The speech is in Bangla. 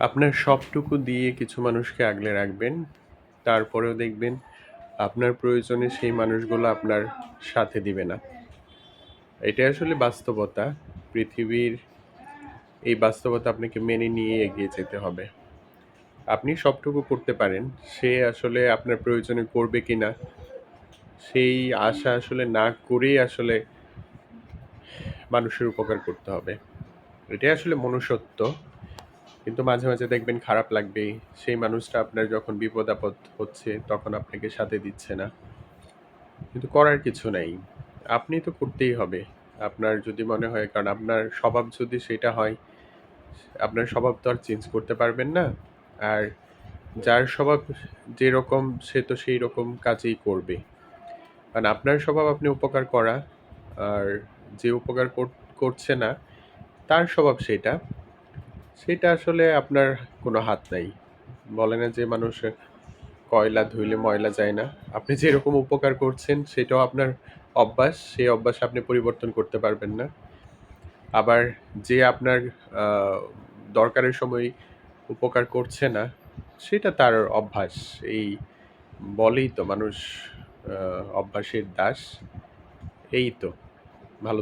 আপনার সবটুকু দিয়ে কিছু মানুষকে আগলে রাখবেন। তারপরেও দেখবেন আপনার প্রয়োজনে সেই মানুষগুলো আপনার সাথে দিবে না। এটাই আসলে বাস্তবতা। পৃথিবীর এই বাস্তবতা আপনাকে মেনে নিয়ে এগিয়ে যেতে হবে। আপনি সবটুকু করতে পারেন। সে আসলে আপনার প্রয়োজনে করবে কিনা, সেই আশা আসলে না করেই আসলে মানুষের উপকার করতে হবে। এটাই আসলে মনুষ্যত্ব। কিন্তু মাঝে, মাঝে দেখবেন খারাপ লাগবেই। সেই মানুষটা আপনার যখন বিপদ-আপদ হচ্ছে তখন আপনাকে সাথে দিচ্ছে না। কিন্তু করার কিছু নাই। আপনি তো করতেই হবে। আপনার যদি মনে হয় কারণ আপনার স্বভাব যদি সেটা হয়, আপনার স্বভাব তো আর চেঞ্জ করতে পারবেন না। আর যার স্বভাব যেরকম সে তো সেই রকম কাজই করবে। কারণ আপনার স্বভাব আপনি উপকার করা, আর যে উপকার করছে না তার স্বভাব সেটা। সেটা আসলে আপনার কোনো হাত নাই। বলে না যে মানুষ কয়লা ধুইলে ময়লা যায় না। আপনি যেরকম উপকার করছেন সেটাও আপনার অভ্যাস। সেই অভ্যাস আপনি পরিবর্তন করতে পারবেন না। আবার যে আপনার আ দরকারের সময় উপকার করছে না, সেটা তার অভ্যাস। এই বলেই তো মানুষ আ অভ্যাসের দাস। এই তো। ভালো